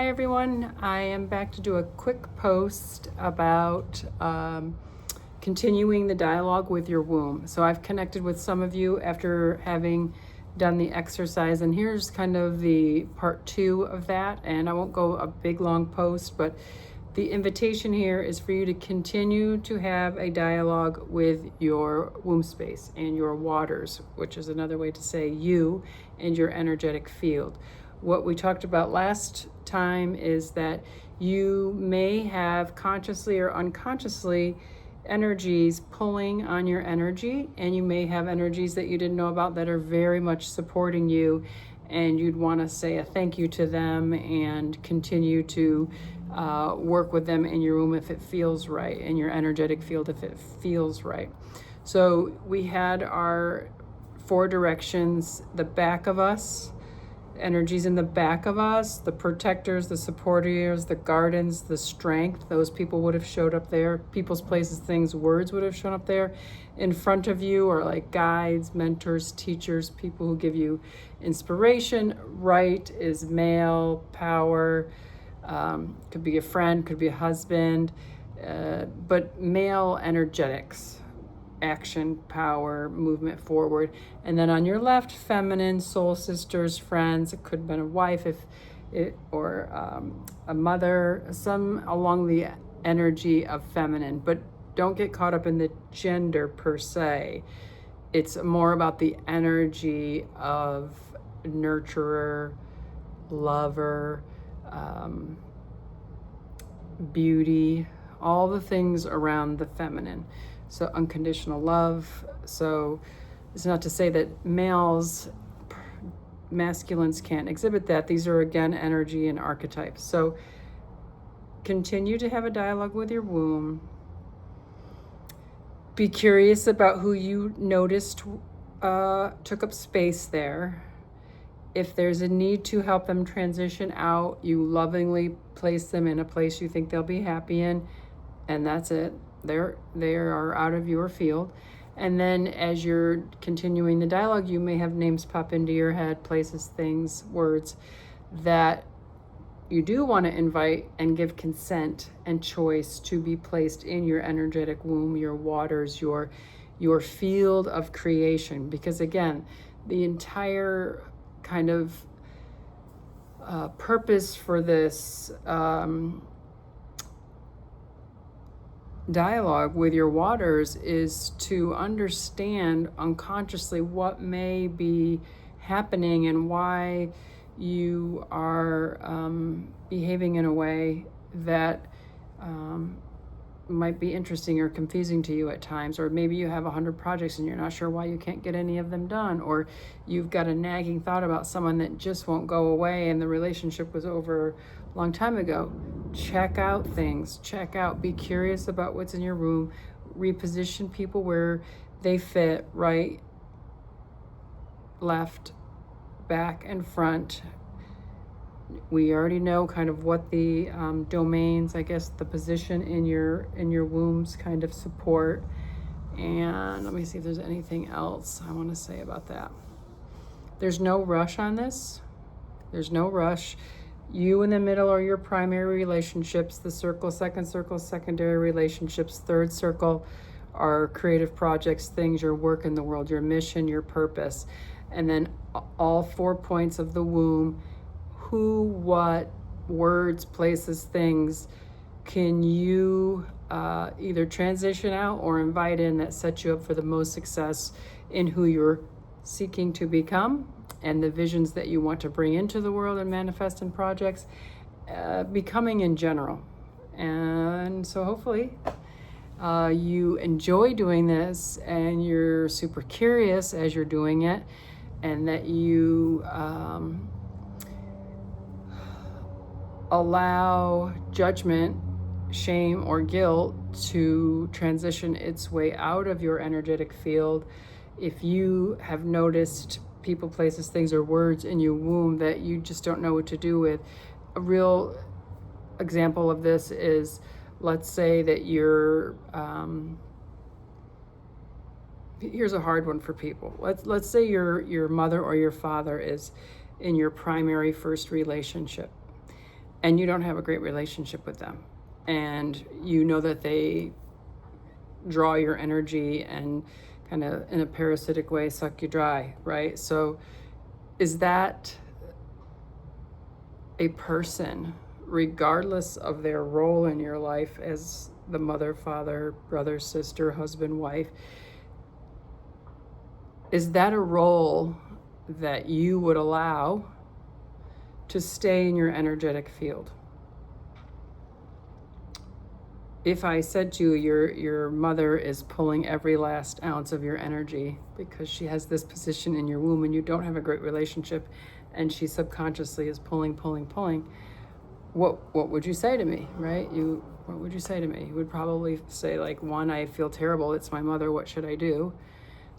Hi everyone, I am back to do a quick post about continuing the dialogue with your womb. So I've connected with some of you after having done the exercise, and here's kind of the part 2 of that. And I won't go a big long post, but the invitation here is for you to continue to have a dialogue with your womb space and your waters, which is another way to say you and your energetic field. What we talked about last time is that you may have consciously or unconsciously energies pulling on your energy, and you may have energies that you didn't know about that are very much supporting you, and you'd want to say a thank you to them and continue to work with them in your womb if it feels right, in your energetic field if it feels right. So we had our 4 directions: the back of us, energies in the back of us, the protectors, the supporters, the gardens, the strength. Those people would have showed up there. People's, places, things, words would have shown up there. In front of you are like guides, mentors, teachers, people who give you inspiration. Right is male, power. Could be a friend, could be a husband, but male energetics. Action, power, movement forward. And then on your left, feminine, soul sisters, friends. It could have been a wife, or a mother, some along the energy of feminine. But don't get caught up in the gender per se. It's more about the energy of nurturer, lover, beauty, all the things around the feminine. So unconditional love. So it's not to say that masculines can't exhibit that. These are, again, energy and archetypes. So continue to have a dialogue with your womb. Be curious about who you noticed took up space there. If there's a need to help them transition out, you lovingly place them in a place you think they'll be happy in, and that's it. They are out of your field. And then as you're continuing the dialogue, you may have names pop into your head, places, things, words that you do want to invite and give consent and choice to be placed in your energetic womb, your waters, your field of creation. Because again, the entire kind of purpose for this dialogue with your waters is to understand unconsciously what may be happening and why you are behaving in a way that might be interesting or confusing to you at times. Or maybe you have 100 projects and you're not sure why you can't get any of them done, or you've got a nagging thought about someone that just won't go away and the relationship was over a long time ago. Check out things, be curious about what's in your room, reposition people where they fit, right, left, back, and front. We already know kind of what the domains, I guess, the position in your wombs kind of support. And let me see if there's anything else I want to say about that. There's no rush on this. There's no rush. You in the middle are your primary relationships. The circle, second circle, secondary relationships. Third circle are creative projects, things, your work in the world, your mission, your purpose. And then all 4 points of the womb, who, what, words, places, things can you either transition out or invite in that sets you up for the most success in who you're seeking to become and the visions that you want to bring into the world and manifest in projects, becoming in general. And so hopefully you enjoy doing this and you're super curious as you're doing it, and that you allow judgment, shame, or guilt to transition its way out of your energetic field. If you have noticed people, places, things, or words in your womb that you just don't know what to do with, a real example of this is, let's say that you're here's a hard one for people. Let's say your mother or your father is in your primary first relationship, and you don't have a great relationship with them, and you know that they draw your energy and kind of in a parasitic way suck you dry, right? So is that a person, regardless of their role in your life as the mother, father, brother, sister, husband, wife, is that a role that you would allow to stay in your energetic field? If I said to you, your mother is pulling every last ounce of your energy because she has this position in your womb and you don't have a great relationship, and she subconsciously is pulling, what would you say to me, right? What would you say to me? You would probably say, like, one, I feel terrible. It's my mother. What should I do?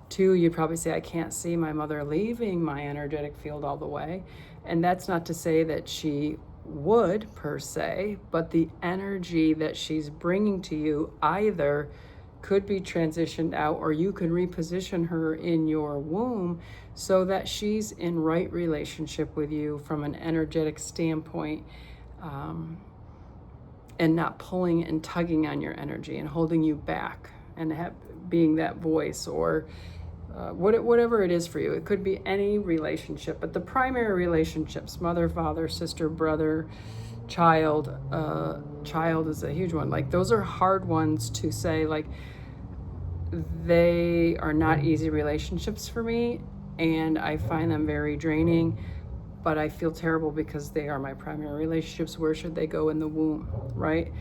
Two, you'd probably say, I can't see my mother leaving my energetic field all the way. And that's not to say that she would per se, but the energy that she's bringing to you either could be transitioned out, or you can reposition her in your womb so that she's in right relationship with you from an energetic standpoint, and not pulling and tugging on your energy and holding you back and being that voice, or whatever it is for you. It could be any relationship, but the primary relationships, mother, father, sister, brother, child is a huge one. Like, those are hard ones to say, like, they are not easy relationships for me, and I find them very draining, but I feel terrible because they are my primary relationships. Where should they go? In the womb, right?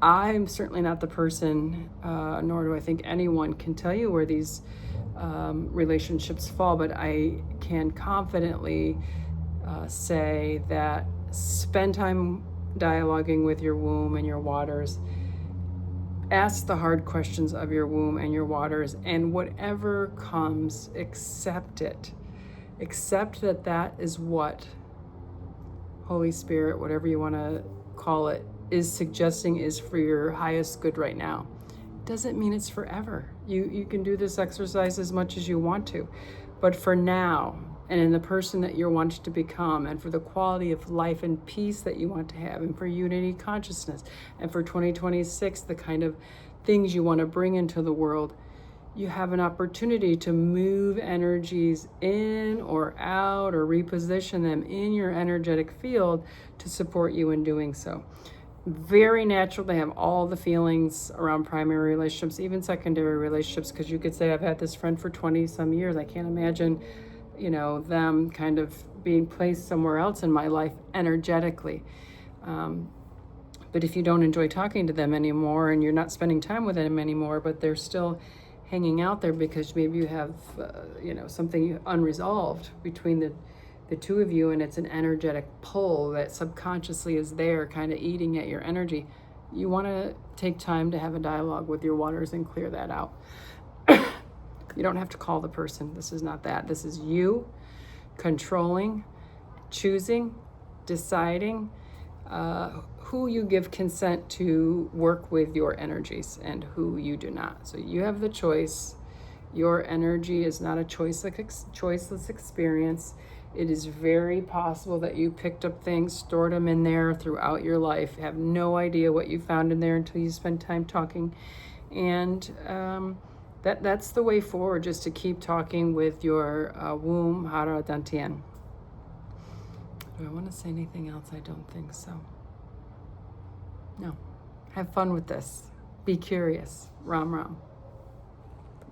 I'm certainly not the person, nor do I think anyone can tell you where these relationships fall, but I can confidently say that spend time dialoguing with your womb and your waters. Ask the hard questions of your womb and your waters, and whatever comes, accept it. Accept that that is what Holy Spirit, whatever you want to call it, is suggesting is for your highest good right now. Doesn't mean it's forever. You can do this exercise as much as you want to, but for now, and in the person that you're wanting to become, and for the quality of life and peace that you want to have, and for unity consciousness, and for 2026, the kind of things you want to bring into the world, you have an opportunity to move energies in or out, or reposition them in your energetic field to support you in doing so. Very natural to have all the feelings around primary relationships, even secondary relationships, because you could say, I've had this friend for 20 some years. I can't imagine, them kind of being placed somewhere else in my life energetically. But if you don't enjoy talking to them anymore, and you're not spending time with them anymore, but they're still hanging out there because maybe you have, something unresolved between the two of you, and it's an energetic pull that subconsciously is there kind of eating at your energy, you want to take time to have a dialogue with your waters and clear that out. You don't have to call the person. This is not that. This is you controlling, choosing, deciding who you give consent to work with your energies and who you do not. So you have the choice. Your energy is not a choiceless experience. It is very possible that you picked up things, stored them in there throughout your life, have no idea what you found in there until you spend time talking. And that's the way forward, just to keep talking with your womb, Hara Dantien. Do I want to say anything else? I don't think so. No. Have fun with this. Be curious. Ram Ram.